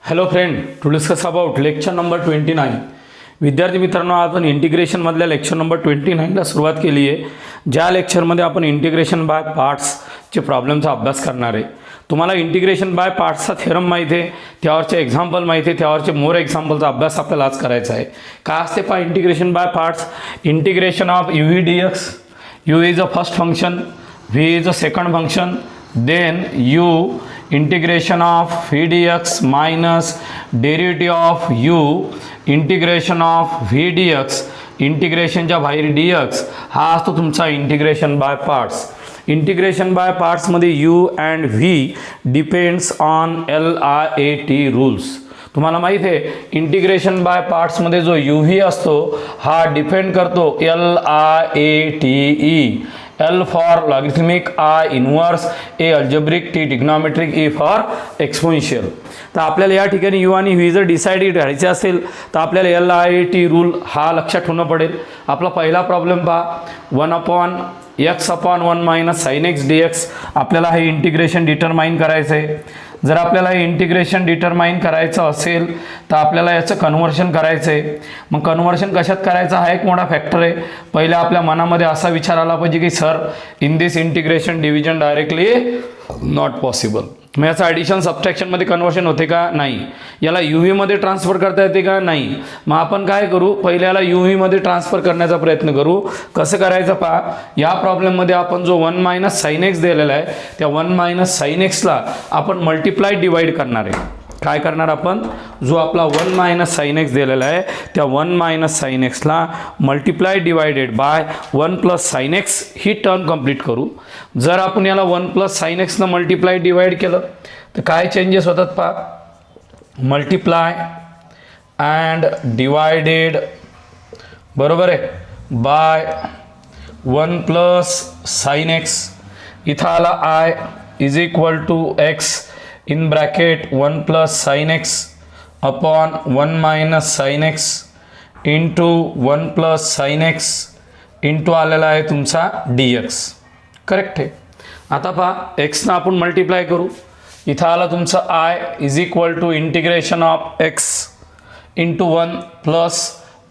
Hello friend, to discuss about lecture number 29. विद्यार्थी मित्रांनो, आपण इंटिग्रेशनमधल्या लेक्चर नंबर 29ला सुरुवात केली आहे. ज्या लेक्चरमध्ये आपण इंटिग्रेशन बाय पार्ट्सचे प्रॉब्लेमचा अभ्यास करणार आहे. तुम्हाला इंटिग्रेशन बाय पार्ट्सचा थेरम माहिती आहे, त्यावरचे एक्झाम्पल माहिती आहे, त्यावरचे मोर एक्झाम्पलचा अभ्यास आपल्याला आज करायचा आहे. काय असते पहा integration by parts? Integration of U V D x. You is a first function, V is a second function, then u integration of v dx minus derivative of u integration of v dx इंटिग्रेशनच्या बाहेर dx हा असतो तुमचा integration by parts. Integration by पार्ट्समध्ये u and v depends on LIAT rules. तुम्हाला माहिती आहे integration by पार्ट्समध्ये जो u v असतो हा डिपेंड करतो LIATE. L for logarithmic, I inverse, A algebraic, T trigonometric, E for exponential. तर आपल्याला या ठिकाणी u आणि v जर डिसाइड करायचे असेल तर आपल्याला LIAT रूल हा लक्षात ठेवणं पडेल. आपला पहिला प्रॉब्लेम पहा, 1/x/1 minus sine x dx. आपल्याला हे इंटिग्रेशन डिटरमाइन करायचं आहे. जर आपल्याला हे इंटिग्रेशन डिटरमाइन करायचं असेल तर आपल्याला याचं कन्व्हर्शन करायचं आहे. मग कन्व्हर्शन कशात करायचं हा एक मोठा फॅक्टर आहे. पहिले आपल्या मनामध्ये असा विचार आला पाहिजे की sir in this integration division directly not possible. मग याचं ॲडिशन सबट्रॅक्शनमध्ये कन्व्हर्शन होते का? नाही. याला यू व्हीमध्ये ट्रान्सफर करता येते का? नाही. मग आपण काय करू, पहिले याला यू व्हीमध्ये ट्रान्सफर करण्याचा प्रयत्न करू. कसं करायचं पहा, या प्रॉब्लेममध्ये आपण जो 1 मायनस साइन एक्स दिलेला आहे त्या 1 मायनस साइन एक्सला आपण मल्टिप्लाय डिवाइड करणार आहे. काय करणार आपण, जो आपला 1 मायनस साइन एक्स दिलेला आहे त्या 1 मायनस साइन एक्सला multiply divided by 1 plus sine x ही टर्म कंप्लीट करू. जर आपण याला 1 प्लस साइन एक्सनं मल्टिप्लाय डिवाइड केलं तर काय चेंजेस होतात पहा, मल्टिप्लाय अँड डिवायडेड बरोबर आहे बाय 1 प्लस साइन एक्स. इथं आला I is equal to x in bracket 1 plus sin x upon 1 minus sin x into 1 plus sin x into आलेला आहे तुमचा dx. करेक्ट आहे. आता पहा एक्सनं आपण मल्टिप्लाय करू. इथं आला तुमचा I is equal to integration of x into 1 plus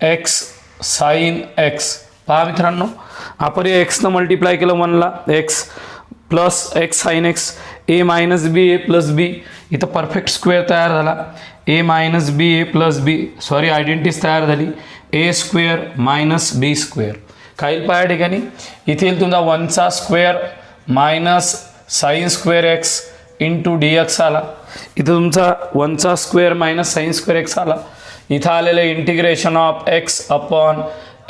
x sine x. पहा मित्रांनो, आपण या एक्सनं मल्टिप्लाय केलं 1ला x plus x sine x, A minus B A plus B. इथं परफेक्ट स्क्वेअर तयार झाला. A minus B A plus B, sorry identities तयार झाली. A square minus B square. काय येईल पहा या ठिकाणी, इथे येईल तुमचा 1चा square minus sine square x into d x आला. इथं तुमचा 1चा square minus sine square x आला. इथं आलेलं integration of x upon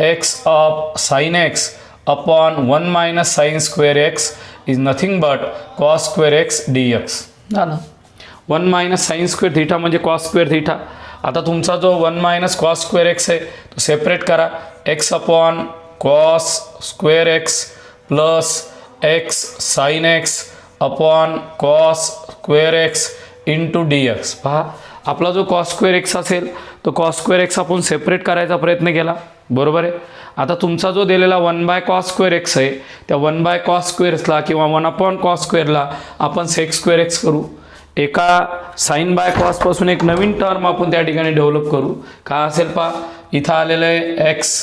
x of sine x upon 1 minus sine square x is nothing but cos square x dx. झालं. 1 minus sine square theta म्हणजे cos square theta. आता तुमचा जो 1 minus cos square x आहे तो separate करा. X upon cos square x plus x sine x upon cos square x into d x. पहा आपला जो कॉस स्क्वेअर एक्स असेल तो कॉस स्क्वेअर एक्स आपण सेपरेट करायचा प्रयत्न केला. बरोबर आहे. आता तुमचा जो दिलेला 1 बाय कॉस स्क्वेअर एक्स आहे त्या 1 बाय कॉस स्क्वेअर्सला किंवा 1 अपॉन कॉस स्क्वेअरला आपण सेक स्क्वेअर एक्स करू. एका साइन बाय कॉसपासून एक नवीन टर्म आपण त्या ठिकाणी डेव्हलप करू. काय असेल पहा, इथं आलेलं आहे x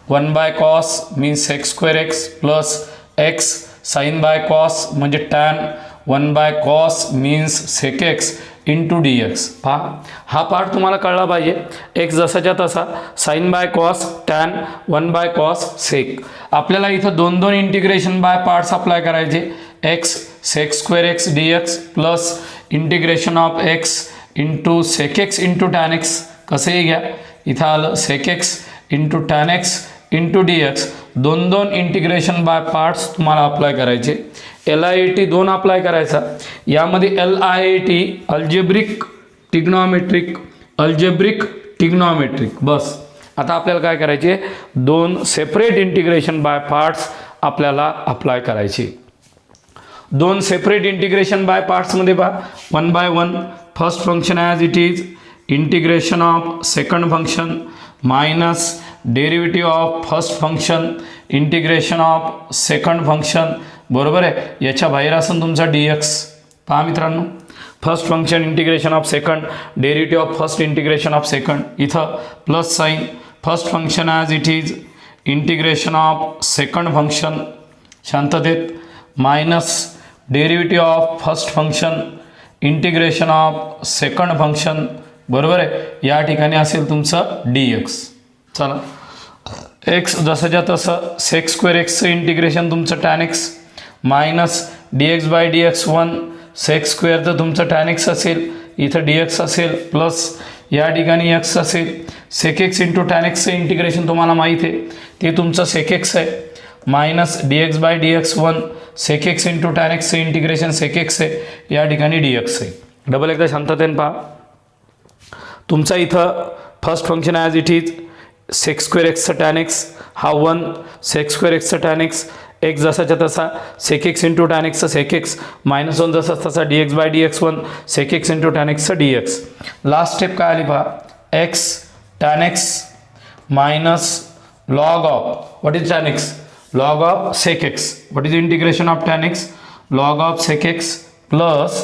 1 by cos means sec square x plus x sine by cos म्हणजे tan 1 by cos means sec x into d x. पहा हा पार्ट तुम्हाला कळला पाहिजे. एक्स जसाच्या तसा sine by cos tan 1 by cos sec. आपल्याला इथं दोन इंटिग्रेशन बाय पार्ट्स अप्लाय करायचे. X sec square x d x plus integration of x into sec x into tan x. कसंही घ्या, इथं आलं sec x into tan x into d x. दोन integration by parts तुम्हाला apply करायचे. LIAT 2 apply करायचा. यामध्ये LIAT अल्जेब्रिक टिग्नॉमेट्रिक बस. आता आपल्याला काय करायचे, 2 सेपरेट इंटिग्रेशन बाय पार्ट्स आपल्याला अप्लाय करायचे. 2 सेपरेट इंटिग्रेशन बाय पार्ट्समध्ये पहा 1 by 1 first function as it is integration of second function minus derivative of first function integration of second function. बरोबर आहे. याच्या बाहेर असेल तुमचा डी एक्स. पहा मित्रांनो first function integration of second, derivative of first integration of second, इथं plus sine, first function as it is integration of second function शांततेत, minus derivative of first function integration of second function, बरोबर आहे. या ठिकाणी असेल तुमचं dx. चला x जसंच्या तसं सेक स्क्वेअर एक्सचं इंटिग्रेशन तुमचं tan x minus dx by dx 1 sec स्क्वेअरचं तुमचं टॅन एक्स असेल, इथं dx असेल प्लस या ठिकाणी x असेल, सेक एक्स इंटू टॅन एक्सचं इंटिग्रेशन तुम्हाला माहीत आहे ते तुमचं सेक एक्स आहे, minus dx by dx 1 sec x into tan एक्सचं इंटिग्रेशन सेक एक्स आहे, या ठिकाणी dx आहे. डबल एकदा शांततेने पहा. तुमचा इथं first function as it is sec square एक्सचं टॅन एक्स हा 1 सेक स्क्वेअर एक्सचं टॅन एक्स, एक्स जसाच्या तसा सेक एक्स इंटू टॅन एक्सचं सेक एक्स मायनस 1 जसा तसा dx by dx 1 sec x into tan एक्सचं dx. लास्ट स्टेप काय आली पहा, x tan x minus log of what is tan x, log of sec x. What is the integration of tan x? Log of sec x plus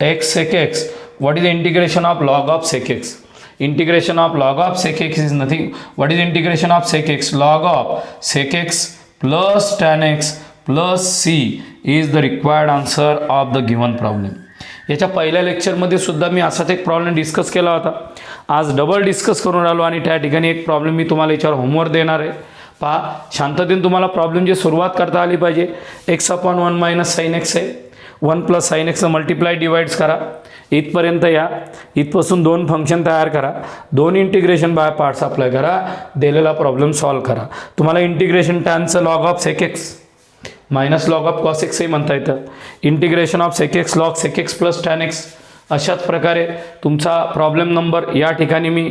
x sec x. What is the integration of log of sec x? Integration of log of sec x is nothing. What is the integration of sec x? Log of sec x plus tan x plus c is the required answer of the given problem. याच्या पहिल्या लेक्चरमध्ये सुद्धा मी असाच एक problem discuss केला होता. आज double discuss करून आलो आणि त्या ठिकाणी एक प्रॉब्लेम मी तुम्हाला याच्यावर होमवर्क देणार आहे. पहा शांततेने तुम्हाला प्रॉब्लेमची सुरुवात करता आली पाहिजे. X upon 1 minus sine x आहे, 1 प्लस साईन एक्सचं मल्टिप्लाय डिवाइड्स करा, इथपर्यंत या, इथपासून 2 फंक्शन तयार करा, 2 इंटिग्रेशन बाय पार्ट्स अप्लाय करा, दिलेला प्रॉब्लेम सॉल्व करा. तुम्हाला इंटिग्रेशन टॅनचं log of sec x minus log of cos एक्सही म्हणता येतं, integration of sec x log sec x plus tan x. अशाच प्रकारे तुमचा प्रॉब्लेम नंबर या ठिकाणी मी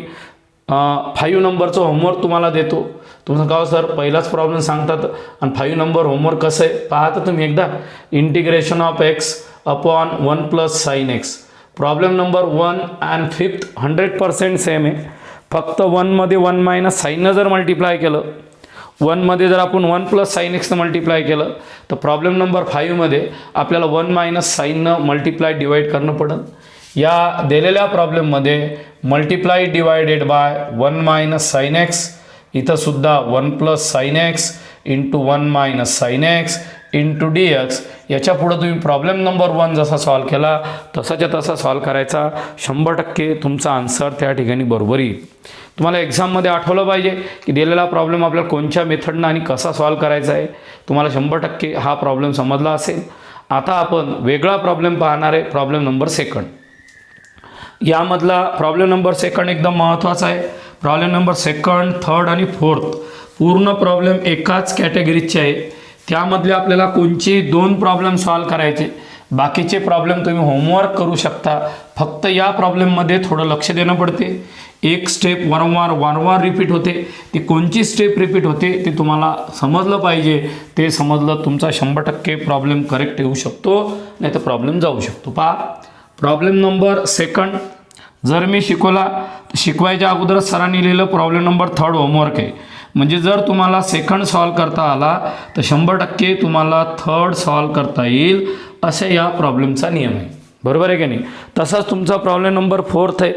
5 नंबरचं होमवर्क तुम्हाला देतो. तुमचं गाव सर पहिलाच प्रॉब्लेम सांगतात आणि 5 नंबर होमवर्क कसं आहे पहा तर तुम्ही एकदा. Integration of x upon 1 plus sine x, problem number 1 and 5th 100% same आहे. फक्त 1मध्ये 1 मायनस साईननं जर मल्टिप्लाय केलं, 1मध्ये जर आपण 1 प्लस साईन एक्सनं मल्टिप्लाय केलं तर प्रॉब्लेम नंबर 5मध्ये आपल्याला 1 मायनस साईननं मल्टिप्लाय डिवाइड करणं पडेल. या दिलेल्या प्रॉब्लेममध्ये multiply divided by 1 minus sine x, इथं सुद्धा 1 plus sine x into 1 minus sine x into d x. याच्या पुढं तुम्ही प्रॉब्लेम नंबर 1 जसा सॉल्व केला तसाच्या तसा सॉल्व करायचा. 100% तुमचा आन्सर त्या ठिकाणी बरोबर येईल. तुम्हाला एक्झाममध्ये आठवलं पाहिजे की दिलेला प्रॉब्लेम आपल्याला कोणत्या मेथडनं आणि कसा सॉल्व करायचा आहे. तुम्हाला 100% हा प्रॉब्लेम समजला असेल. आता आपण वेगळा प्रॉब्लेम पाहणार आहे, प्रॉब्लेम नंबर 2. यामधला प्रॉब्लेम नंबर 2 एकदम महत्त्वाचा आहे. प्रॉब्लेम नंबर 2, 3rd आणि 4th पूर्ण प्रॉब्लेम एकाच कॅटेगरीचे आहे. त्यामधले आपल्याला कोणचे 2 प्रॉब्लेम सॉल्व करायचे, बाकीचे प्रॉब्लेम तुम्ही होमवर्क करू शकता. फक्त या प्रॉब्लेममध्ये थोडं लक्ष देणं पडते. एक स्टेप वारंवार रिपीट होते, ती कोणची स्टेप रिपीट होते ते तुम्हाला समजलं पाहिजे. ते समजलं तुमचा 100% प्रॉब्लेम करेक्ट येऊ शकतो, नाही तर प्रॉब्लेम जाऊ शकतो. पहा प्रॉब्लेम नंबर 2 जर मी शिकवायच्या अगोदर सरांनी लिहिलं प्रॉब्लेम नंबर 3rd होमवर्क आहे. म्हणजे जर तुम्हाला 2nd सॉल्व करता आला तर 100% तुम्हाला 3rd सॉल्व करता येईल, असे या प्रॉब्लेमचा नियम आहे. बरोबर आहे की नाही. तसाच तुमचा प्रॉब्लेम नंबर 4th आहे.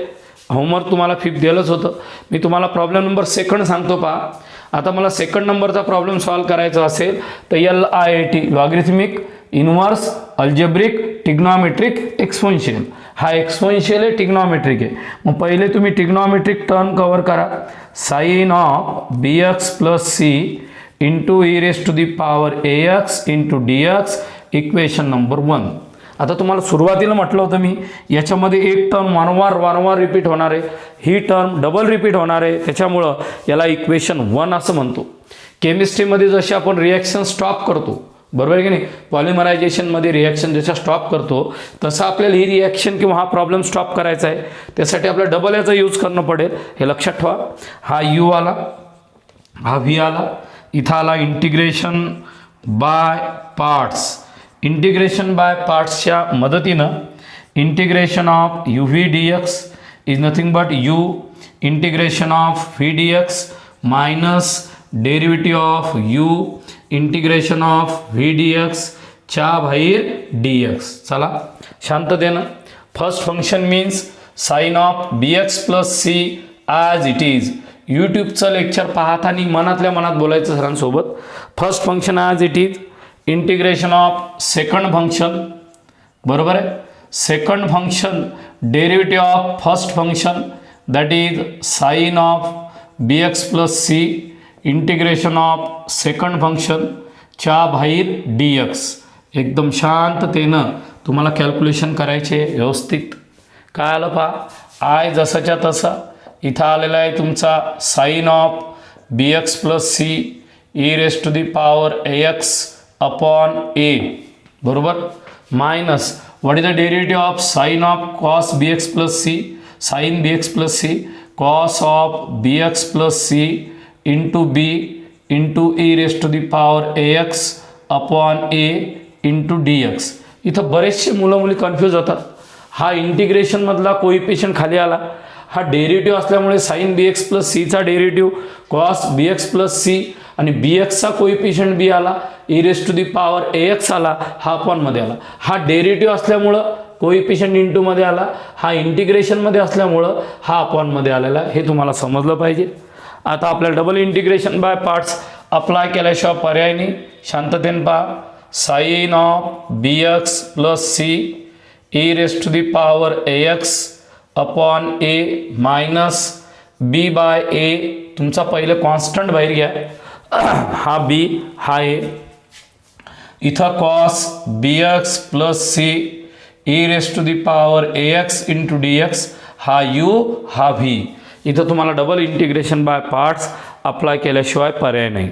होमवर्क तुम्हाला 5th दिलंच होतं. मी तुम्हाला प्रॉब्लेम नंबर 2 सांगतो. पहा आता मला 2nd नंबरचा प्रॉब्लेम सॉल्व करायचा असेल तर LIT logarithmic inverse algebraic trigonometric exponential. हा एक्सपोनेन्शियल आहे, टिग्नॉमेट्रिक आहे. मग पहिले तुम्ही टिग्नॉमेट्रिक टर्म कवर करा. Sine of BX plus C into e⁻AX into DX equation number 1. आता तुम्हाला सुरुवातीला म्हटलं होतं मी याच्यामध्ये एक टर्म वारंवार रिपीट होणार आहे, ही टर्म डबल रिपीट होणार आहे, त्याच्यामुळं याला इक्वेशन 1 असं म्हणतो. केमिस्ट्रीमध्ये जशी आपण रिॲक्शन स्टॉप करतो, बरोबर आहे की नाही, पॉलिमरायझेशनमध्ये रिॲक्शन जशा स्टॉप करतो तसं आपल्याला ही रिॲक्शन किंवा हा प्रॉब्लेम स्टॉप करायचा आहे. त्यासाठी आपल्याला डबल याचा यूज करणं पडेल, हे लक्षात ठेवा. हा U आला, हा V आला, इथं आला integration by parts. Integration by पार्ट्सच्या मदतीनं integration of UV dx is nothing but U integration of V dx minus derivative of U integration of V dx च्या बाहेर dx. चला शांततेनं first function means sine of b x plus c as it is. यूट्यूबचं lecture पाहताना मनातल्या मनात बोलायचं सरांसोबत. First function as it is, integration of second function, बरोबर आहे. Second function derivative of first function that is sine of b x plus c, integration of second function च्या बाहेर डी एक्स. एकदम शांततेनं तुम्हाला कॅल्क्युलेशन करायचे व्यवस्थित. काय आलं पहा, आय जसाच्या तसा इथं आलेला आहे तुमचा sine of b x plus c e raise to the power a x upon a, बरोबर, minus what is the derivative of sine of cos b x plus c, sine b x plus c cos of b x plus c into b into e raise to the power a x upon a into d x. इथं बरेचसे मुलं मुली confuse होतात. हा इंटिग्रेशनमधला coefficient खाली आला, हा derivative असल्यामुळे साइन बी एक्स प्लस सीचा derivative cos b x plus c आणि बी एक्सचा कोइफिशियंट बी आला, e raise to the power a x आला, हा अपॉनमध्ये आला. हा डेरिव्हेटिव्ह असल्यामुळं कोइफिशियंट इंटूमध्ये आला, हा इंटिग्रेशनमध्ये असल्यामुळं हा अपॉनमध्ये आलेला. हे तुम्हाला समजलं पाहिजे. आता आपल्याला double integration by parts apply केल्याशिवाय पर्याय नाही. शांततेने पहा, sine of b x plus c e raise to the power a x upon a minus b by a. तुमचा पहिले कॉन्स्टंट बाहेर घ्या, हा बी हा ए. इथं cos b x plus c e raise to the power a x into d x, हा u हा v. इथं तुम्हाला double integration by parts apply केल्याशिवाय पर्याय नाही.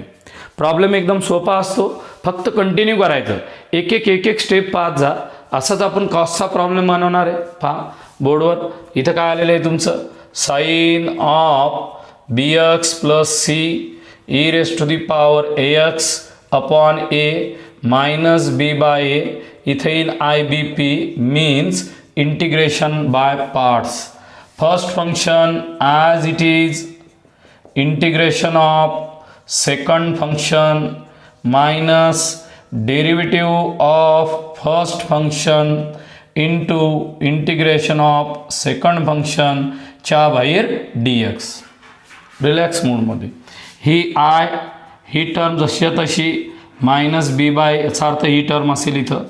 प्रॉब्लेम एकदम सोपा असतो, फक्त कंटिन्यू करायचं. एक एक स्टेप पाहत जा. असंच आपण कॉसचा प्रॉब्लेम बनवणार आहे. पहा बोर्डवर इथं काय आलेलं आहे तुमचं, sine of b x plus c e raise to the power a x upon a minus b by a. इथे येईल I B P means integration by parts. First function as it is, integration of second function minus derivative of first function into integration of second function च्या बाहेर d x. Relax मूडमध्ये ही I he term जशी तशी minus b bye, याचा अर्थ ही term असेल इथं.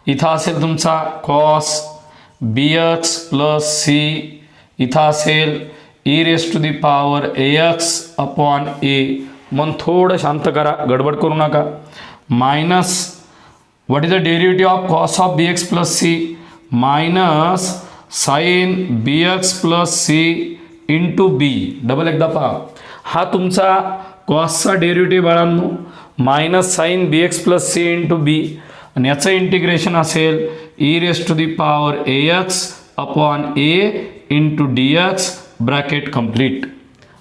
इथं असेल तुमचा cos b x plus c, इथं असेल e raise to the power a x upon a. मन थोडं शांत करा, गडबड करू नका. Minus what is the derivative of cos of b x plus c minus sine b x plus c into b. Double एकदा पहा, हा तुमचा कॉसचा डेरिव्हेटिव्ह बाळांनो minus sine b x plus c into b, आणि याचं इंटिग्रेशन असेल e raise to the power a x upon a into d x bracket complete.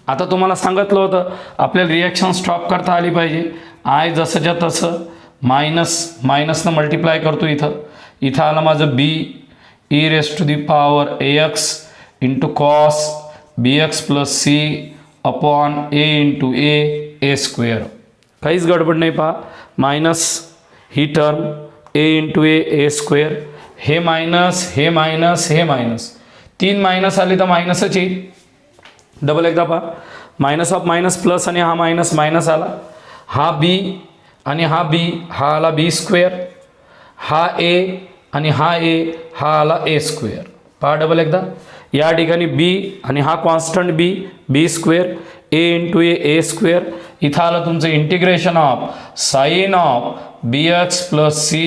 आता तुम्हाला सांगितलं होतं आपल्याला रिॲक्शन स्टॉप करता आली पाहिजे. आय जसंच्या तसं मायनसनं मल्टिप्लाय करतो. इथं आलं माझं b e raise to the power a x into cos b x plus c upon a into a square. काहीच गडबड नाही. पहा मायनस ही term a into a square, हे मायनस हे मायनस हे मायनस, 3 मायनस आली तर मायनसच येईल. डबल एकदा पहा, मायनस ऑफ मायनस प्लस आणि हा मायनस मायनस आला, हा बी आणि हा बी हा आला बी स्क्वेअर, हा ए आणि हा ए हा आला ए स्क्वेअर. पहा डबल एकदा, या ठिकाणी बी आणि हा constant b square a into a square. इथं आलं तुमचं integration of sine of b x plus c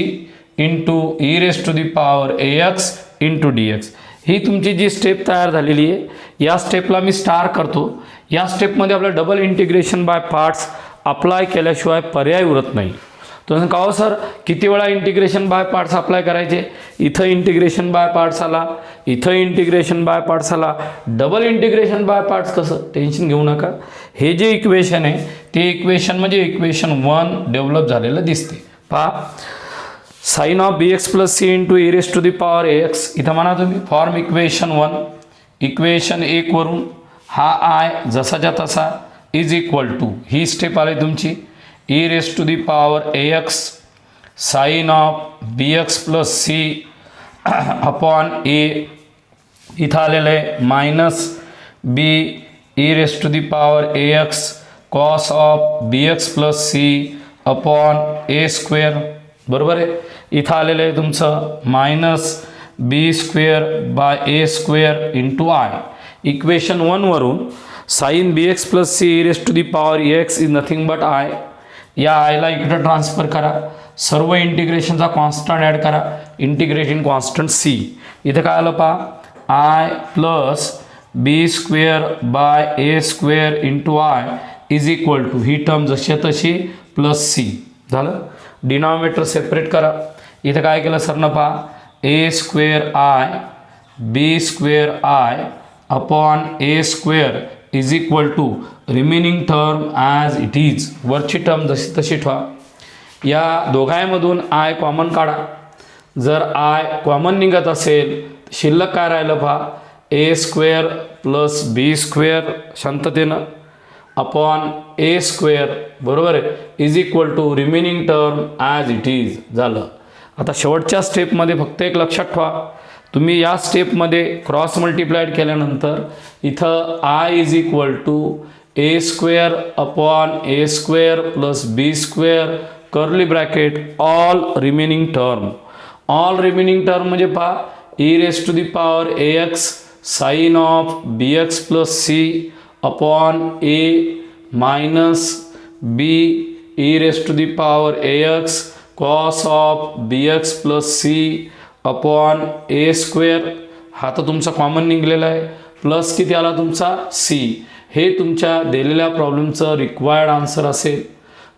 into e raise to the power a x into d x. ही तुमची जी स्टेप तयार झालेली आहे, या स्टेपला मी स्टार करतो. या स्टेपमध्ये आपलं double integration by parts apply केल्याशिवाय पर्याय उरत नाही. तुम्ही का हो सर किती वेळा इंटिग्रेशन बाय पार्ट्स अप्लाय करायचे. इथं इंटिग्रेशन बाय पार्ट्स आला, इथं इंटिग्रेशन बाय पार्ट्स आला, डबल इंटिग्रेशन बाय पार्ट्स कसं, टेन्शन घेऊ नका. हे जे इक्वेशन आहे ते इक्वेशन म्हणजे इक्वेशन 1 डेव्हलप झालेलं दिसते. पहा sine of b x plus c into e raise to the power a x. इथं म्हणा तुम्ही फॉर्म इक्वेशन 1, इक्वेशन 1 वरून हा आय जसाच्या तसा इज इक्वल टू ही स्टेप आली तुमची e raise to the power a x sine of b x plus c upon a, इथं आलेलं आहे minus b e raise to the power a x cos of b x plus c upon a square, बरोबर आहे. इथं आलेलं आहे तुमचं minus B square by a square into I. Equation 1 वरून sine b x plus c e raise to the power a x is nothing but I. या आयला इकडं ट्रान्सफर करा, सर्व इंटिग्रेशनचा कॉन्स्टंट ॲड करा, इंटिग्रेटिंग कॉन्स्टंट सी. इथं काय आलं पहा, I plus b square by a square into I is equal to ही टर्म जशी तशी प्लस सी झालं. डिनॉमिनेटर सेपरेट करा. इथं काय केलं सरनं पहा, a square I b square I upon a square is equal to remaining term as it is. वरची टर्म जशी तशी ठेवा. या दोघांमधून आय कॉमन काढा. जर आय कॉमन निघत असेल शिल्लक काय राहिलं पहा, a square plus b square शांततेनं अपॉन ए स्क्वेअर, बरोबर आहे, is equal to remaining term as it is झालं. आता शेवटच्या स्टेपमध्ये फक्त एक लक्षात ठेवा, तुम्ही या स्टेपमध्ये क्रॉस मल्टिप्लाइड केल्यानंतर इथं I is equal to a square upon a square plus b square curly bracket all remaining term. All remaining term म्हणजे पहा, e raise to the power a x sine of b x plus c upon a minus b e raise to the power a x cos of b x plus c upon a square. हा तर तुमचा common निघलेला आहे. Plus किती आला तुमचा C. हे तुमच्या दिलेल्या प्रॉब्लेमचं रिक्वायर्ड आन्सर असेल.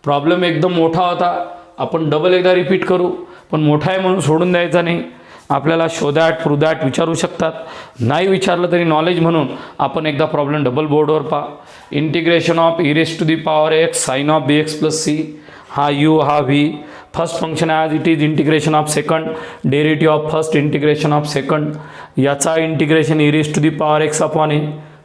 प्रॉब्लेम एकदम मोठा होता, आपण डबल एकदा रिपीट करू, पण मोठा आहे म्हणून सोडून द्यायचा नाही. आपल्याला शो दॅट प्रू दॅट विचारू शकतात, नाही विचारलं तरी नॉलेज म्हणून आपण एकदा प्रॉब्लेम डबल बोर्डवर पहा. Integration of e raise to the power x sine of b x plus c, हा यू हा v. First function as it is integration of second, derivative of first integration of second. याचा integration e raise to the power x upon a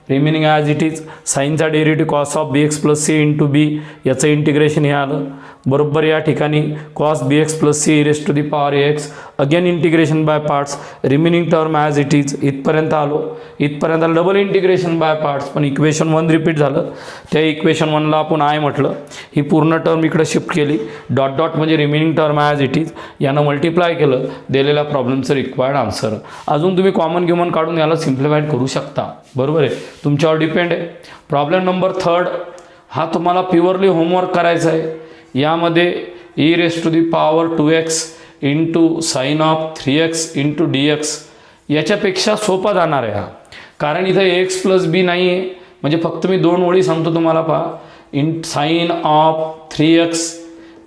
remaining as it is. साईनचा derivative cos of b x plus c into b, याचं integration हे आलं बरोबर. या ठिकाणी cos b x plus c e raise to the power x again integration by parts, remaining term as it is. इथपर्यंत आलो, इथपर्यंत डबल इंटिग्रेशन बाय पार्ट्स, पण इक्वेशन 1 रिपीट झालं. त्या इक्वेशन 1ला आपण आय म्हटलं, ही पूर्ण टर्म इकडे शिफ्ट केली, डॉट डॉट म्हणजे remaining term as it is. यानं मल्टिप्लाय केलं, दिलेल्या प्रॉब्लेमचं रिक्वायर्ड आन्सर. अजून तुम्ही कॉमन गिमन काढून याला सिम्प्लिफाईड करू शकता, बरोबर आहे, तुमच्यावर डिपेंड आहे. प्रॉब्लेम नंबर 3 हा तुम्हाला प्युअरली होमवर्क करायचा आहे. यामध्ये e raise to the power 2x into sine of 3x into d x, याच्यापेक्षा सोपा जाणार आहे हा, कारण इथं एक्स प्लस बी नाही आहे. म्हणजे फक्त मी 2 ओळी सांगतो तुम्हाला पहा, in sine of 3x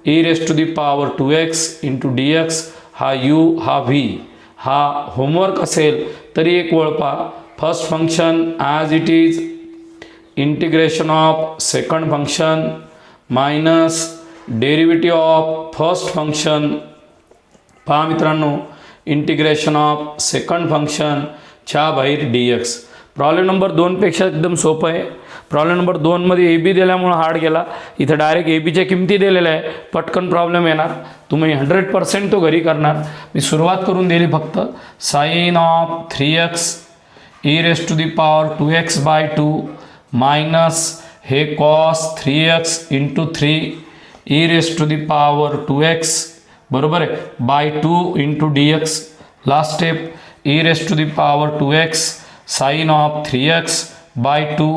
e raise to the power 2x into d x, हा यू हा व्ही. हा होमवर्क असेल तरी एक ओळ पहा. First function as it is integration of second function minus derivative of first function. पहा मित्रांनो, इंटिग्रेशन ऑफ सेकंड फंक्शनच्या बाहेर डी एक्स. प्रॉब्लेम नंबर 2पेक्षा एकदम सोपं आहे. प्रॉब्लेम नंबर 2मध्ये ए बी दिल्यामुळं हार्ड गेला. इथं डायरेक्ट ए बीच्या किमती दिलेल्या आहे, पटकन प्रॉब्लेम येणार. तुम्ही 100% तो घरी करणार. मी सुरुवात करून दिली फक्त. Sine of 3x e raise to the power 2x by 2 minus हे cos 3x into 3 e raise to the power 2x, बरोबर आहे, by 2 into d x. Last step e raise to the power 2x sine of 3x by 2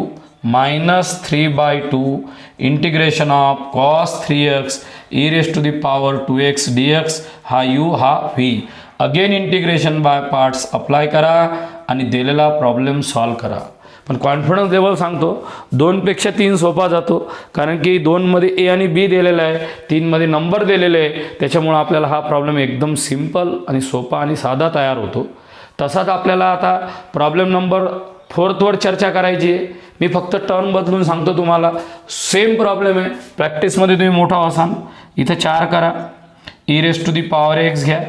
minus 3 by 2 integration of cos 3x e raise to the power 2x d x, हा u हा v. Again integration by parts apply करा आणि दिलेला problem solve करा. पण confidence level सांगतो 2पेक्षा 3 सोपा जातो, कारण की 2मध्ये ए आणि बी दिलेला आहे, 3मध्ये नंबर दिलेले आहे. त्याच्यामुळं आपल्याला हा प्रॉब्लेम एकदम सिम्पल आणि सोपा आणि साधा तयार होतो. तसाच आपल्याला आता प्रॉब्लेम नंबर 4वर चर्चा करायची आहे. मी फक्त टर्म बदलून सांगतो तुम्हाला. सेम प्रॉब्लेम आहे, प्रॅक्टिसमध्ये तुम्ही मोठा असाल. इथं 4 करा, e raise to the power x घ्या,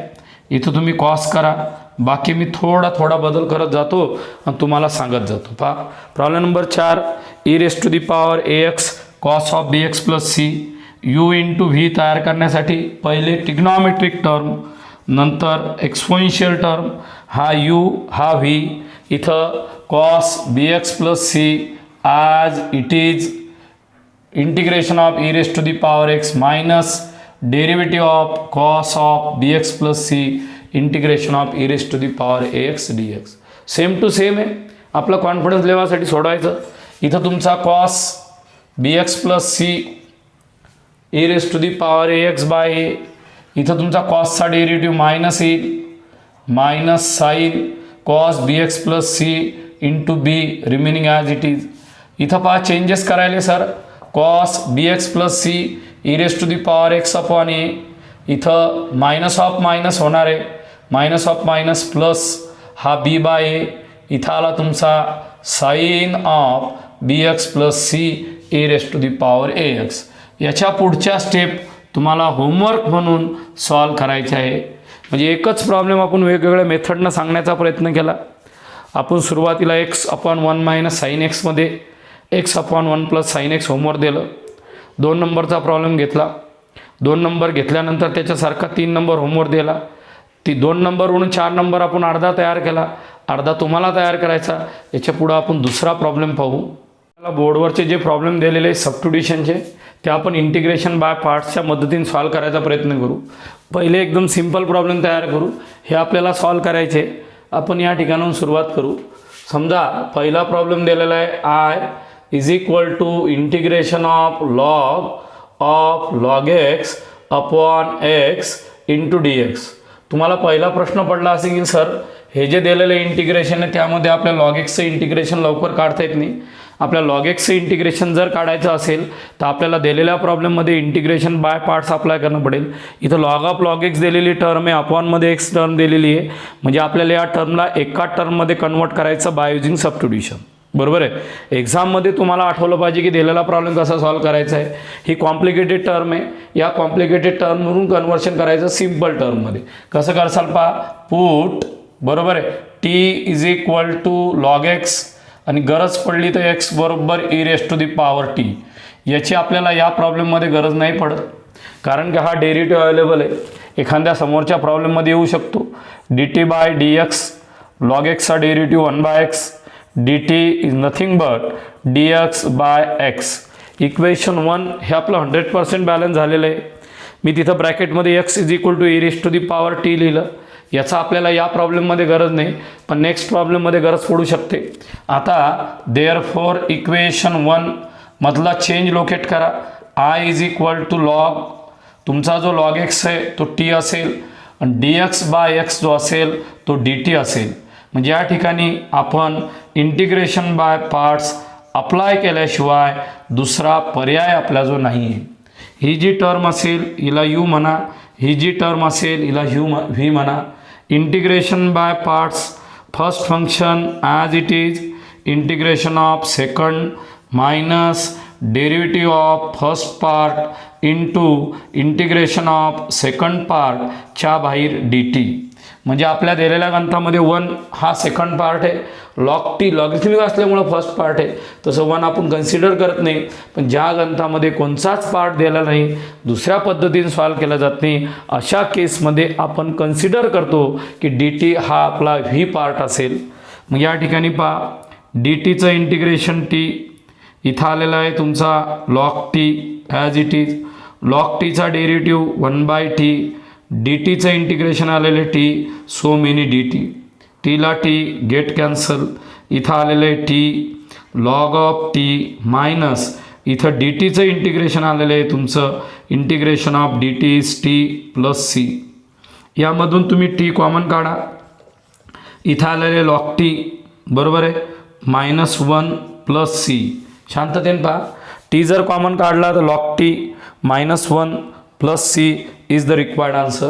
इथं तुम्ही कॉस करा. बाकी मी थोडा बदल करत जातो आणि तुम्हाला सांगत जातो. पहा problem number 4, e raise to the power a x cos of b x plus c. U into v तयार करण्यासाठी पहिले ट्रिग्नॉमेट्रिक टर्म नंतर एक्सपोनेन्शियल टर्म हा यू हा व्ही, इथं cos b x plus c as it is integration of e raise to the power x minus derivative of cos of b x plus c integration of e raise to the power a x d x. Same to same आहे. आपलं confidence लेवलसाठी सोडवायचं. इथं तुमचा cos b x plus c A raise to the power a x by a, इथं तुमचा कॉसचा derivative minus येईल, minus sine cos b x plus c into b remaining as it is. इथं पहा चेंजेस करायले sir. Cos b x plus c e raise to the power x upon a, इथं minus of minus होणार आहे, minus of minus plus हा बी by a, इथं आला तुमचा sine of b x plus c A raise to the power a x. याच्या पुढच्या step तुम्हाला होमवर्क म्हणून सॉल्व करायचे आहे. म्हणजे एकच प्रॉब्लेम आपण वेगवेगळ्या मेथडनं सांगण्याचा प्रयत्न केला. आपण सुरुवातीला एक्स अपॉन 1 मायनस साईन एक्समध्ये x upon 1 plus sine x homework दिलं. 2 नंबरचा प्रॉब्लेम घेतला. 2 नंबर घेतल्यानंतर त्याच्यासारखा 3 नंबर होमवर्क दिला. ती 2 नंबरवरून 4 नंबर आपण अर्धा तयार केला, अर्धा तुम्हाला तयार करायचा. याच्या पुढं आपण दुसरा प्रॉब्लेम पाहू. बोर्डवरचे जे प्रॉब्लेम दिलेले आहे सबस्टिट्यूशनचे ते आपण इंटिग्रेशन बाय पार्ट्सच्या मदतीने सॉल्व करायचा प्रयत्न करू. पहिले एकदम सिंपल प्रॉब्लेम तयार करू. हे आपल्याला सॉल्व करायचे. आपण या ठिकाणाहून सुरुवात करू. समजा पहिला प्रॉब्लेम दिलेला आहे I is equal to integration of log x upon x into d x. तुम्हाला पहिला प्रश्न पडला असेल की सर हे जे दिलेलं इंटिग्रेशन आहे त्यामध्ये आपल्या लॉग एक्सचं इंटिग्रेशन लवकर काढता येत नाही. आपल्या लॉग एक्सचं इंटिग्रेशन जर काढायचं असेल तर आपल्याला दिलेल्या प्रॉब्लेममध्ये इंटिग्रेशन बाय पार्ट्स अप्लाय करणं पडेल. इथं लॉग ऑफ लॉग एक्स दिलेली टर्म आहे, अपॉनमध्ये एक्स टर्म दिलेली आहे. म्हणजे आपल्याला या टर्मला एका टर्ममध्ये कन्वर्ट करायचं बाय युजिंग सबस्टिट्यूशन. बरोबर आहे. एक्झाममध्ये तुम्हाला आठवलं पाहिजे की दिलेला प्रॉब्लेम कसा सॉल्व करायचा आहे. ही कॉम्प्लिकेटेड टर्म आहे. या कॉम्प्लिकेटेड टर्मवरून कन्वर्शन करायचं सिम्पल टर्ममध्ये. कसं करसाल पहा. पुट बरोबर आहे t is equal to log x आणि गरज पडली तर एक्स बरोबर e raise to the power t. याची आपल्याला या प्रॉब्लेममध्ये गरज नाही पडत कारण की हा डेरिव्हेटिव्ह अवेलेबल आहे. एखाद्या समोरच्या प्रॉब्लेममध्ये येऊ शकतो. D t by d x, log एक्सचा derivative 1 by x, d t is nothing but d x by x. Equation 1 हे आपलं 100% बॅलन्स झालेलं आहे. मी तिथं ब्रॅकेटमध्ये x is equal to e raise to the power t लिहिलं. याचा आपल्याला या प्रॉब्लेममध्ये गरज नाही पण नेक्स्ट प्रॉब्लेममध्ये गरज पडू शकते. आता देअरफॉर इक्वेशन 1 मधला चेंज लोकेट करा. I is equal to log तुमचा जो लॉग एक्स आहे तो टी असेल आणि डी एक्स बाय एक्स जो असेल तो डी टी असेल. म्हणजे या ठिकाणी आपण इंटिग्रेशन बाय पार्ट्स अप्लाय केल्याशिवाय दुसरा पर्याय आपला जो नाही आहे. ही जी टर्म असेल हिला यू म्हणा, ही जी टर्म असेल हिला व्ही म्हणा. Integration by parts first function as it is integration of second minus derivative of first part into integration of second पार्टच्या बाहेर डी टी. म्हणजे आपल्या दिलेल्या ग्रंथामध्ये 1 हा सेकंड पार्ट आहे, लॉग टी लॉगरिथमिक असल्यामुळं फर्स्ट पार्ट आहे. तसं 1 आपण कन्सिडर करत नाही. पण ज्या ग्रंथामध्ये कोणताच पार्ट दिला नाही, दुसऱ्या पद्धतीने सॉल्व केला जात नाही, अशा केसमध्ये आपण कन्सिडर करतो की डी टी हा आपला व्ही पार्ट असेल. मग या ठिकाणी पहा डी टीचं इंटिग्रेशन टी इथं आलेला आहे तुमचा log t as it is. Log टीचा डेरिव्हेटिव्ह 1 बाय टी, डी टीचं इंटिग्रेशन आलेलं t so many d t. टीला टी गेट कॅन्सल. इथं आलेलं आहे t log of t minus इथं डी टीचं इंटिग्रेशन आलेलं आहे तुमचं integration of d t is t plus c. यामधून तुम्ही टी कॉमन काढा. इथं आलेले लॉग टी बरोबर आहे -1 प्लस सी. शांततेने पहा. टी जर कॉमन काढला तर log t -1 plus c is the required answer.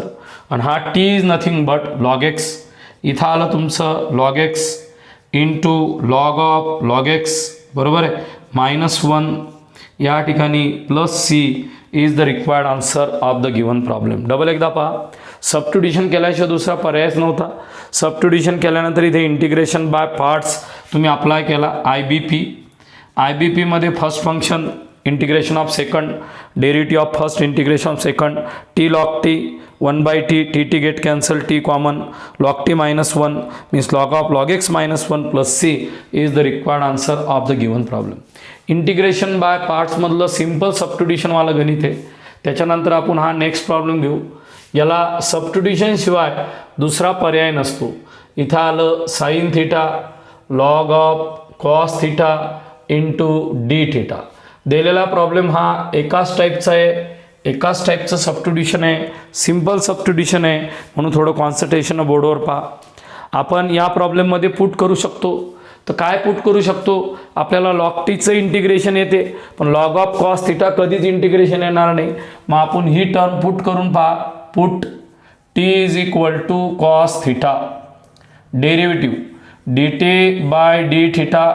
आणि हा t is nothing but log x. इथं आलं तुमचं log x into log of log x बरोबर आहे -1 या ठिकाणी plus c is the required answer of the given problem. Double एकदा पहा. सबस्टिट्यूशन केल्याशिवाय दुसरा पर्यायच नव्हता. सबस्टिट्यूशन केल्यानंतर इथे इंटिग्रेशन बाय पार्ट्स तुम्ही अप्लाय केला. आय बी पीमध्ये first function integration of second derivative of first integration of second T log t 1 by t, T get cancelled, t common, log t minus 1 means log of log x minus 1 plus c is the required answer of the given problem. Integration by parts मधलं simple substitution वाला गणित आहे. त्याच्यानंतर आपण हा next problem घेऊ. याला substitution शिवाय दुसरा पर्याय नसतो. इथं आलं sine theta log of cos theta into D theta. दिलेला प्रॉब्लेम हा एकाच टाईपचा आहे, एकाच टाईपचं सबस्टिट्यूशन आहे, सिंपल सबस्टिट्यूशन आहे, म्हणून थोडं कॉन्सन्ट्रेशन बोर्डवर पहा. आपण या प्रॉब्लेममध्ये पुट करू शकतो. तर काय पुट करू शकतो, आपल्याला लॉग टीचं इंटिग्रेशन येते, पण लॉग ऑफ कॉस थिटा कधीच इंटिग्रेशन येणार नाही. मग आपण ही टर्म पुट करून पहा. Put t is equal to cos theta derivative d t by d theta,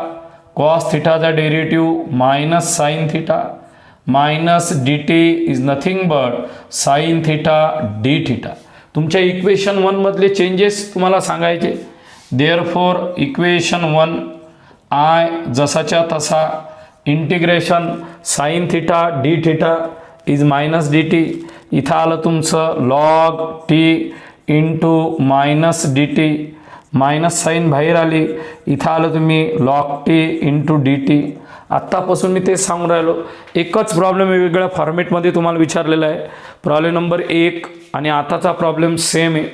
cos थिटाचा derivative minus sine theta minus d t is nothing but sine theta d theta. तुमच्या equation 1 मधले changes तुम्हाला सांगायचे. Therefore equation 1 I जसाच्या तसा integration sine theta d theta is minus d t. इथं आलं तुमचं log t into minus d t, minus sine बाहेर आली. इथं आलं तुम्ही log t into d t. आत्तापासून मी तेच सांगून राहिलो, एकच प्रॉब्लेम वेगवेगळ्या फॉर्मॅटमध्ये तुम्हाला विचारलेला आहे. प्रॉब्लेम नंबर 1 आणि आताचा प्रॉब्लेम सेम आहे,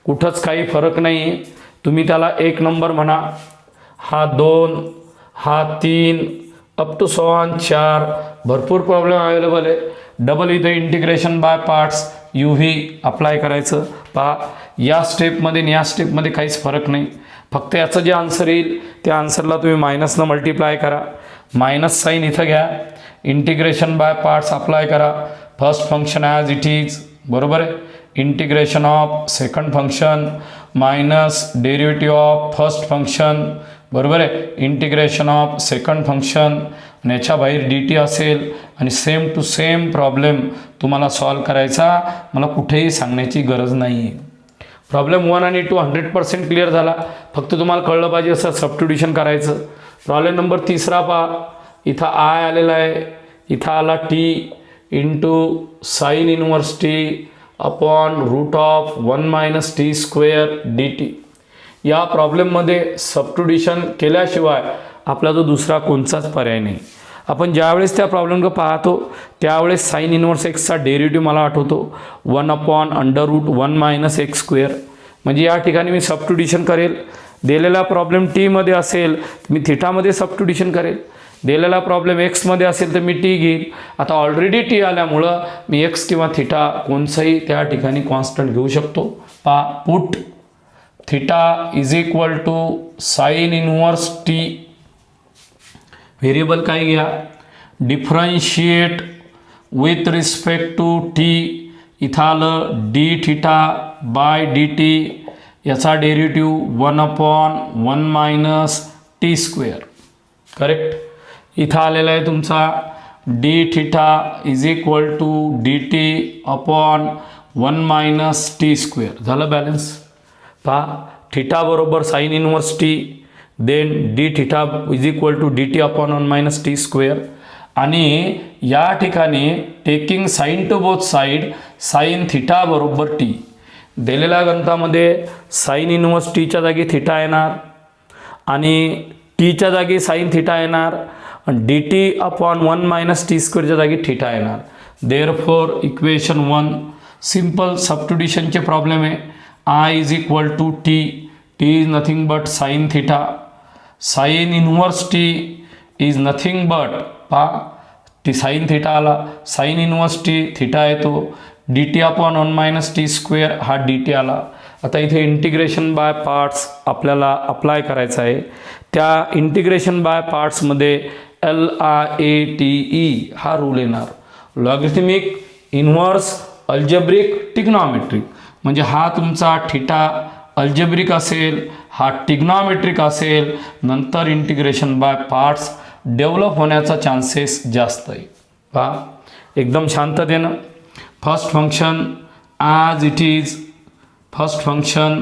कुठंच काही फरक नाही आहे. तुम्ही त्याला 1 नंबर म्हणा, हा 2, हा 3 अप टू 4. भरपूर प्रॉब्लेम अवेलेबल आहे. डबल इथं integration by parts u v apply करायचं. पहा या स्टेपमध्ये आणि या स्टेपमध्ये काहीच फरक नाही. फक्त याचं जे आन्सर येईल त्या आन्सरला तुम्ही मायनसनं मल्टिप्लाय करा. मायनस साईन इथं घ्या, इंटिग्रेशन बाय पार्ट्स अप्लाय करा. First function as it is, बरोबर आहे. Integration of second function minus derivative of first function, बरोबर आहे. इंटिग्रेशन ऑफ सेकंड फंक्शन आणि याच्या बाहेर डी टी असेल आणि सेम टू सेम प्रॉब्लेम तुम्हाला सॉल्व करायचा. मला कुठेही सांगण्याची गरज नाही आहे. प्रॉब्लेम 1 आणि 2 100% क्लिअर झाला. फक्त तुम्हाला कळलं पाहिजे असं सबस्टिट्यूशन करायचं. प्रॉब्लेम नंबर 3 पहा. इथं आय आलेला आहे, इथं आला t into sine inverse t upon root of 1 minus t square d t. या प्रॉब्लेममध्ये सबस्टिट्यूशन केल्याशिवाय आपला जो दुसरा कोणताच पर्याय नाही. आपण ज्यावेळेस त्या प्रॉब्लेमकडे पाहतो त्यावेळेस साइन इनवर्स एक्सचा डेरिव्हेटिव्ह मला आठवतो 1 upon under root 1 minus x square. म्हणजे या ठिकाणी मी सबस्टिट्यूशन करेल. दिलेला प्रॉब्लेम टीमध्ये असेल मी थिटामध्ये सबस्टिट्यूशन करेल. दिलेला प्रॉब्लेम एक्समध्ये असेल तर मी टी घेईल. आता ऑलरेडी टी आल्यामुळं मी एक्स किंवा थिटा कोणचंही त्या ठिकाणी कॉन्स्टंट घेऊ शकतो. पा put theta is equal to sine inverse t, variable काय घ्या, differentiate with respect to t. इथं आलं d theta by d t, याचा derivative 1 upon 1 minus t square, correct. इथं आलेला आहे तुमचा d theta is equal to d t upon 1 minus t square. झालं बॅलन्स. पहा थिटा बरोबर sine inverse t, then d theta is equal to d t upon 1 minus t square. आणि या ठिकाणी taking sign to both side sine theta बरोबर T. दिलेल्या गणितामध्ये sine inverse टीच्या जागी थिटा येणार आणि टीच्या जागी साइन थिटा येणार आणि d t upon 1 minus t स्क्वेअरच्या जागी थिटा येणार. देअरफॉर इक्वेशन 1 सिंपल सबस्टिट्यूशनचे प्रॉब्लेम आहे. I is equal to t, t is nothing but sine theta, sine inverse t is nothing but पा टी साइन थिटा आला, sine inverse t theta येतो, d t upon 1 minus t square हा d t आला. आता इथे integration by parts आपल्याला apply करायचं आहे. त्या इंटिग्रेशन बाय पार्ट्समध्ये LIATE हा रूल येणार, लॉगरिथमिक इन्व्हर्स अल्जेब्रिक टिग्नॉमेट्रिक. म्हणजे हा तुमचा थिटा अल्जेब्रिक असेल, हा टिग्नॉमेट्रिक असेल, नंतर इंटिग्रेशन बाय पार्ट्स डेव्हलप होण्याचा चान्सेस जास्त आहे. पहा एकदम शांततेनं. First function as it is, first function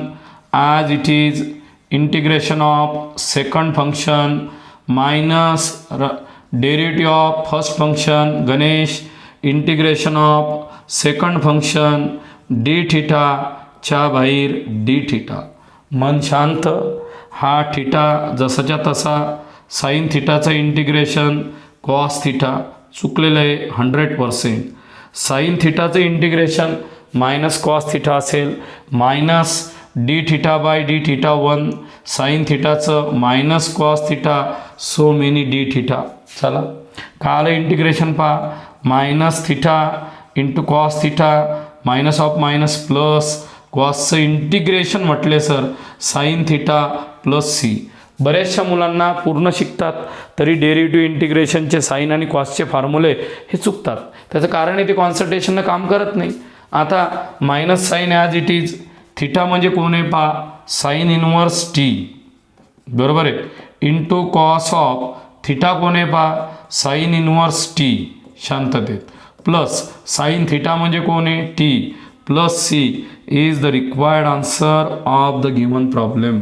as it is, integration of second function minus derivative of first function Ganesh, integration of second function d थिटाच्या बाहेर डी थिटा. मन शांत. हा थिटा जसाच्या तसा. साईन थिटाचं इंटिग्रेशन कॉस थिटा चुकलेलं आहे 100%. साईन थिटाचं इंटिग्रेशन मायनस कॉस थिटा असेल. Minus d theta by d theta 1. Sine थिटाचं minus cos theta so many d theta. चला का आलं इंटिग्रेशन पहा. Minus theta into cos theta minus of minus plus कॉसचं इंटिग्रेशन म्हटले sir sine theta plus c. बऱ्याचशा मुलांना पूर्ण शिकतात तरी डेरिव्हेटिव्ह इंटिग्रेशनचे साईन आणि कॉसचे फॉर्म्युले हे चुकतात. त्याचं कारण आहे ते कॉन्सन्ट्रेशननं काम करत नाही. आता minus sine as it is. Theta म्हणजे कोण आहे पहा. साईन इनवर्स टी बरोबर आहे. इंटू कॉस ऑफ थिटा कोण आहे पहा. साईन इनवर्स टी शांततेत. प्लस साईन थिटा म्हणजे कोण आहे t plus c is the required answer of the given problem.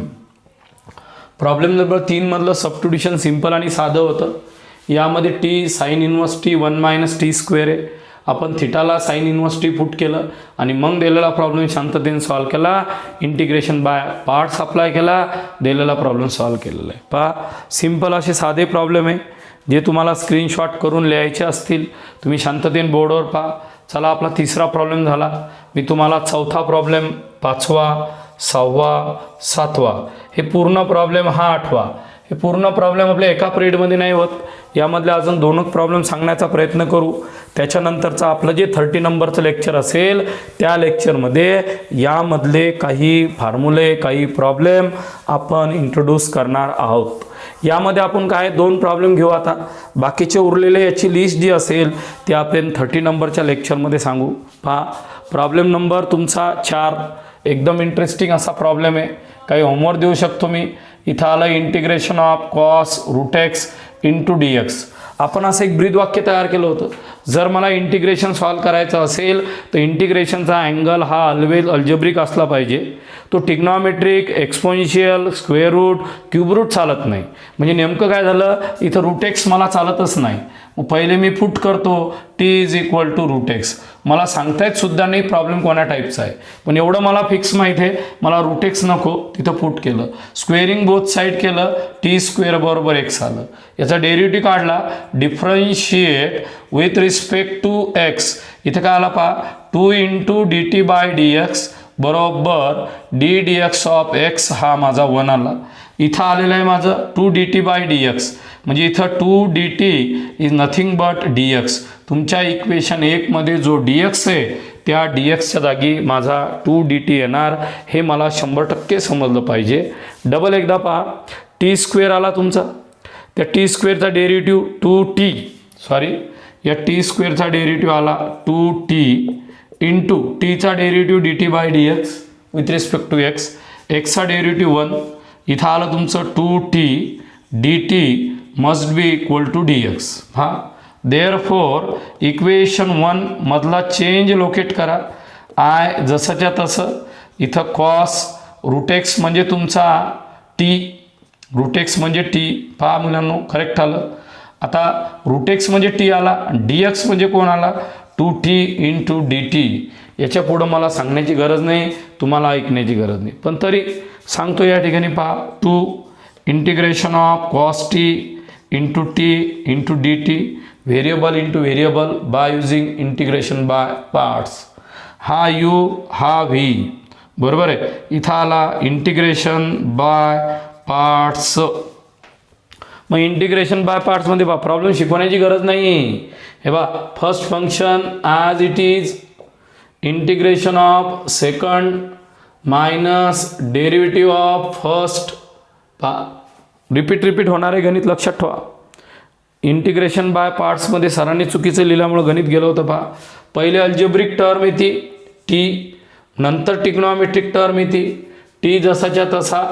Problem number 3 मधलं सबस्टिट्यूशन सिंपल आणि साधं होतं. यामध्ये t sine inverse t 1 minus t square आहे. आपण थिटाला साईन इनवर्स टी पुट केलं आणि मग दिलेला प्रॉब्लेम शांततेने सॉल्व केला. इंटिग्रेशन बाय पार्ट्स अप्लाय केला. दिलेला प्रॉब्लेम सॉल्व केलेला आहे. पहा सिंपल असे साधे प्रॉब्लेम आहे जे तुम्हाला स्क्रीनशॉट करून लिहायचे असतील. तुम्ही शांततेने बोर्डवर पहा. चला आपला तिसरा प्रॉब्लेम झाला. मी तुम्हाला चौथा प्रॉब्लेम 5वा 6वा 7वा हे पूर्ण प्रॉब्लेम हा 8वा हे पूर्ण प्रॉब्लेम आपल्या एका पिरियडमध्ये नाही होत. यामधले अजून 2 प्रॉब्लेम सांगण्याचा प्रयत्न करू. त्याच्यानंतरचं आपलं जे 30 नंबरचं लेक्चर असेल त्या लेक्चरमध्ये यामधले काही फॉर्म्युले काही प्रॉब्लेम आपण इंट्रोड्यूस करणार आहोत. यामध्ये आपण काय 2 प्रॉब्लेम घेऊ. आता बाकीचे उरलेले याची लिस्ट जी असेल ती आपण 30 नंबरच्या लेक्चरमध्ये सांगू. पहा प्रॉब्लेम नंबर तुमचा 4 एकदम इंटरेस्टिंग असा प्रॉब्लेम आहे. काही होमवर्क देऊ शकतो मी. इथं आलं integration of cos root x into d x. आपण असं एक ब्रीद वाक्य तयार केलं होतं. जर मला इंटिग्रेशन सॉल्व करायचं असेल तर इंटिग्रेशनचा अँगल हा ऑलवेज अल्जेब्रिक असला पाहिजे. तो trigonometric exponential square root cube root चालत नाही. म्हणजे नेमकं काय झालं इथं रूट एक्स मला चालतच नाही. मग पहिले मी पुट करतो t is equal to root x. मला सांगता येत सुद्धा नाही प्रॉब्लेम कोणा टाईपचा आहे पण एवढं मला फिक्स माहीत आहे मला रूट एक्स नको. तिथं पुट केलं. स्क्वेअरिंग बोथ साईड केलं. टी स्क्वेअर बरोबर एक्स आलं. याचा डेरिव्हेटिव्ह काढला. Differentiate with respect to x. इथं काय आला पहा 2 into d t by d x बरोबर d d x of x हा माझा 1 आला. इथं आलेलं आहे माझं 2 d t by d x म्हणजे इथं 2 d t is nothing but d x. तुमच्या इक्वेशन 1 मध्ये जो डी एक्स आहे त्या डी एक्सच्या जागी माझा 2 डी टी येणार. हे मला 100% समजलं पाहिजे. डबल एकदा पहा टी स्क्वेअर आला तुमचा. त्या टी स्क्वेअरचा डेरिव्हेटिव्ह 2t सॉरी या टी स्क्वेअरचा डेरिव्हेटिव्ह आला 2t इंटू टीचा derivative d t by d x with respect to x. एक्सचा डेरिव्हेटिव्ह 1. इथं आलं तुमचं 2t d t must be equal to d x. हां देअरफॉर इक्वेशन 1 मधला चेंज लोकेट करा. आय जसंच्या तसं. इथं कॉस रूट एक्स म्हणजे तुमचा टी. रूट एक्स म्हणजे टी. पहा मुलांनो करेक्ट आलं. आता रूट एक्स म्हणजे टी आला. डी एक्स म्हणजे कोण आला 2t इंटू डी टी. याच्या पुढं मला सांगण्याची गरज नाही तुम्हाला ऐकण्याची गरज नाही पण तरी सांगतो या ठिकाणी पहा 2 integration of cos T into T into d T variable into variable by using integration by parts. हा यू हा व्ही बरोबर आहे. इथं आला इंटिग्रेशन बाय पार्ट्स. मग इंटिग्रेशन बाय पार्ट्समध्ये बा प्रॉब्लेम शिकवण्याची गरज नाही. हे बा first function as it is integration of second minus derivative of first. पा रिपीट होणारे गणित लक्षात ठेवा. इंटिग्रेशन बाय पार्ट्समध्ये सरांनी चुकीचं लिहिल्यामुळं गणित गेलं होतं. पहा पहिले अल्जेब्रिक टर्म येते टी नंतर टिग्नॉमेट्रिक टर्म येते टी जसाच्या तसा.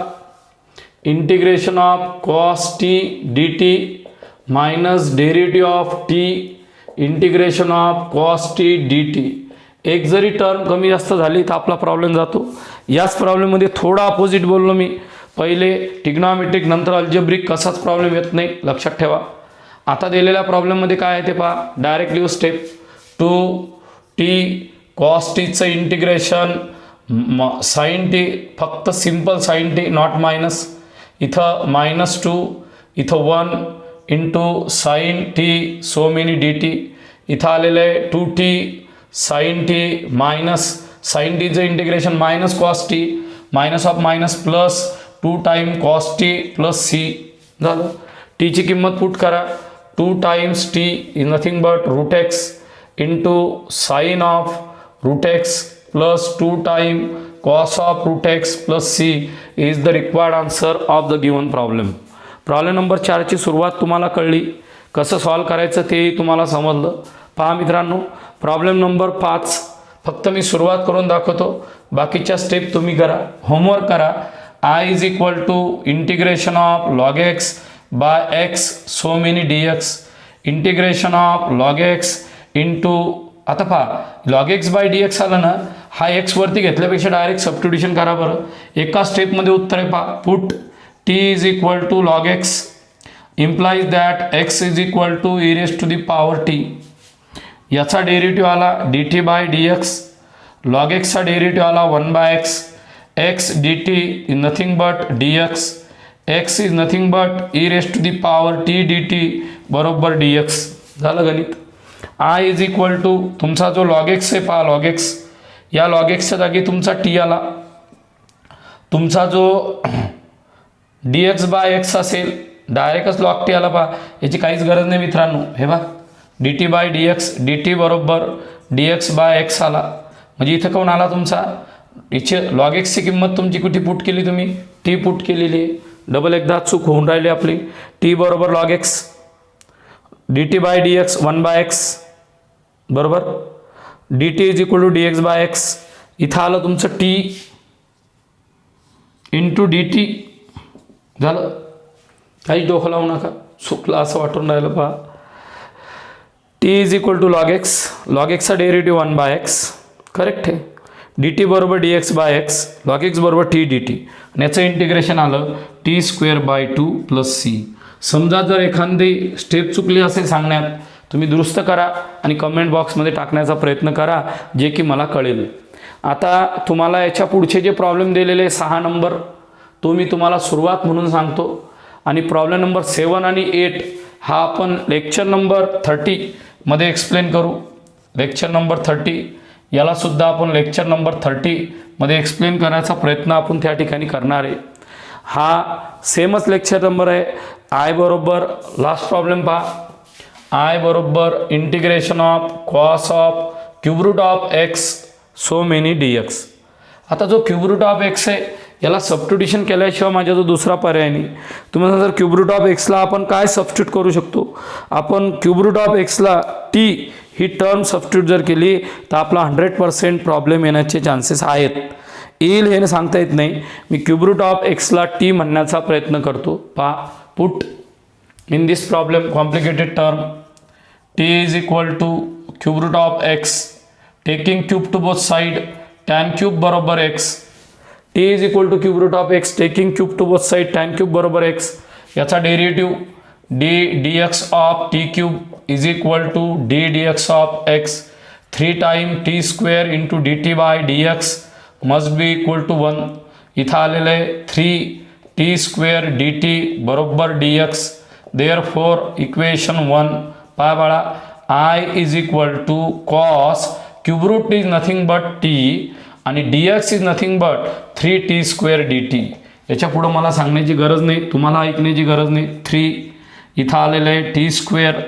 Integration of cos T d t minus derivative of T integration of cos T d T. एक जरी टर्म कमी जास्त झाली तर आपला प्रॉब्लेम जातो. याच प्रॉब्लेममध्ये थोडा अपोजिट बोललो मी. पहिले टिग्नॉमेट्रिक नंतर अल्जेब्रिक कसाच प्रॉब्लेम येत नाही लक्षात ठेवा. आता दिलेल्या प्रॉब्लेममध्ये काय आहे ते पहा. डायरेक्ट लिहू स्टेप 2t कॉस टीचं इंटिग्रेशन साइन टी, फक्त simple sine t not minus, इथं -2, इथं 1 into sine t so many d t, इथं आलेलं आहे 2t sine t minus sine टीचं integration minus cos t, minus of minus plus 2 time cos t plus c झालं. टीची किंमत पुट करा, 2 times t is nothing but root x into sine of root x plus 2 time cos of root x plus c is the required answer of the given problem. Problem number 4ची सुरुवात तुम्हाला कळली, कसं solve करायचं तेही तुम्हाला समजलं. पहा मित्रांनो, प्रॉब्लेम नंबर 5 फक्त मी सुरुवात करून दाखवतो, बाकीच्या स्टेप तुम्ही करा, होमवर्क करा. I is equal to integration of log x by x so many d x, integration of log x into, आता पहा log x by d x आलं ना, हा एक्स वरती घेतल्यापेक्षा डायरेक्ट सबस्टिट्यूशन करा बरं. एका स्टेपमध्ये उत्तर आहे पहा, put t is equal to log x implies that x is equal to e raised to the power t. याचा डेरिव्हेटिव्ह आला dt by dx, log x चा डेरिव्हेटिव्ह आला 1 by x, x dt is nothing but dx, x is nothing but e raised to the power t dt बरोबर dx. झालं गणित. I is equal to तुमचा जो log x आहे पहा, log x, या log x च्या जागी तुमचा t आला, तुमचा जो dx बाय x असेल डायरेक्टच लॉग टी आला पहा, याची काहीच गरज नाही मित्रांनो. हे बा d t by d x, d t बरोबर डी एक्स बाय एक्स आला, म्हणजे इथं कोण आला तुमचा, याची लॉग एक्सची किंमत तुमची कुठे पुट केली तुम्ही, टी पुट केलेली आहे. डबल एकदा चूक होऊन राहिली आपली. टी बरोबर log x, d t by d x 1 by x बरोबर, d t is equal to d x by x. इथं आलं तुमचं टी इंटू डी टी. झालं, काही डोकं लावू नका, चुकलं असं वाटून राहिलं पहा. T is equal to log x, log एक्सचा डेरिव्हेटिव्ह 1 बाय एक्स करेक्ट आहे. डी टी बरोबर d x by x, log x बरोबर टी डी टी, आणि याचं इंटिग्रेशन आलं t square by 2 plus c. समजा जर एखादी स्टेप चुकली असेल सांगण्यात, तुम्ही दुरुस्त करा आणि कमेंट बॉक्समध्ये टाकण्याचा प्रयत्न करा, जे की मला कळेल. आता तुम्हाला याच्या पुढचे जे प्रॉब्लेम दिलेले 6 नंबर, तो मी तुम्हाला सुरुवात म्हणून सांगतो, आणि प्रॉब्लेम नंबर 7 आणि 8 हा आपण लेक्चर नंबर 30 मध्ये एक्सप्लेन करू. लेक्चर नंबर 30 याला सुद्धा आपण लेक्चर नंबर 30 मध्ये एक्सप्लेन करण्याचा प्रयत्न आपण त्या ठिकाणी करणार आहे. हा सेमच लेक्चर नंबर आहे. आय बरोबर लास्ट प्रॉब्लेम पहा, आय बरोबर integration of cos of cube root of x so many d x. आता जो क्यूब रूट ऑफ एक्स आहे याला सबस्टिट्यूशन केल्याशिवाय माझ्या जो दुसरा पर्याय नाही. तुम्हाला जर क्यूब रूट ऑफ एक्सला आपण काय सबस्टिट्यूट करू शकतो, आपण क्यूब रूट ऑफ एक्सला टी ही टर्म सबस्टिट्यूट जर केली तर आपला 100% प्रॉब्लेम येण्याचे चान्सेस आहेत. येईल हे सांगता येत नाही. मी क्यूब रूट ऑफ एक्सला टी म्हणण्याचा प्रयत्न करतो. पहा, put in this problem complicated term t is equal to cube root of x taking cube to both side, tan cube बरोबर x, t is equal to cube root of x taking cube to both side tan cube बरोबर x. याचा derivative d x of t cube is equal to d x of x 3 time T square into d t by d x must be equal to 1. इथं आलेलं आहे 3 t square d t बरोबर d x, therefore equation 1. पहा बाळा, I is equal to cos cube root is nothing but t आणि d x is nothing but 3 t square d t. याच्या पुढं मला सांगण्याची गरज नाही, तुम्हाला ऐकण्याची गरज नाही. 3 इथं आलेलं आहे टी स्क्वेअर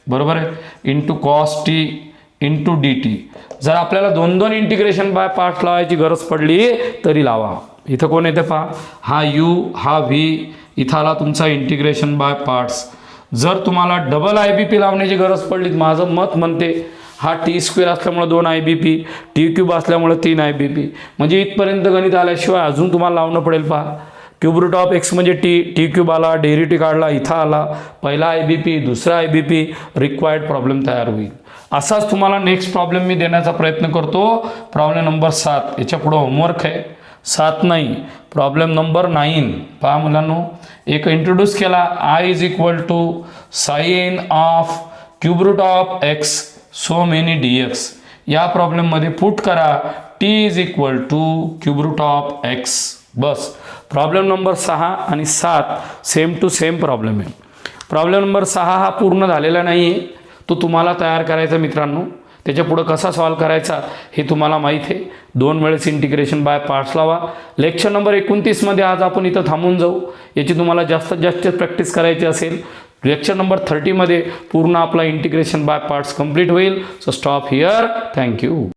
बरोबर आहे into cos T into d T. जर आपल्याला 2 इंटिग्रेशन बाय पार्ट्स लावायची गरज पडली तरी लावा. इथं कोण येते पहा, हा यू हा व्ही, इथं आला तुमचा इंटिग्रेशन बाय पार्ट्स. जर तुम्हाला डबल आय बी पी लावण्याची गरज पडली, माझं मत म्हणते हा टी स्क्वेअर असल्यामुळे 2 I B P, t cube असल्यामुळे 3 आय बी पी, म्हणजे इथपर्यंत गणित आल्याशिवाय अजून तुम्हाला लावणं पडेल. पहा, क्यूब रूट ऑफ एक्स म्हणजे टी क्यूब आला, डेरिव्हेटिव्ह काढला, इथं आला पहिला आय बी पी, दुसरा I B P, required problem तयार होईल. असाच तुम्हाला नेक्स्ट प्रॉब्लेम मी देण्याचा प्रयत्न करतो. प्रॉब्लेम नंबर 7, याच्या पुढं होमवर्क आहे. 7 नाही, प्रॉब्लेम नंबर 9. पहा मुलांनो, एक इंट्रोड्यूस केला, I is equal to sine of cube root of x so many d x. या प्रॉब्लेममध्ये पुट करा t is equal to cube root of x. बस. प्रॉब्लेम नंबर 6 आणि 7 सेम टू सेम प्रॉब्लेम आहे. प्रॉब्लेम नंबर 6 हा पूर्ण झालेला नाही आहे, तो तुम्हाला तयार करायचा मित्रांनो. त्याच्या पुढं कसा सॉल्व करायचा हे तुम्हाला माहीत आहे. 2 वेळेस इंटिग्रेशन बाय पार्ट्स लावा. लेक्चर नंबर 29मध्ये आज आपण इथं थांबून जाऊ. याची तुम्हाला जास्तीत जास्त प्रॅक्टिस करायची असेल. लेक्चर नंबर 30मध्ये पूर्ण आपला इंटिग्रेशन बाय पार्ट्स कंप्लीट होईल. So stop here. थँक्यू.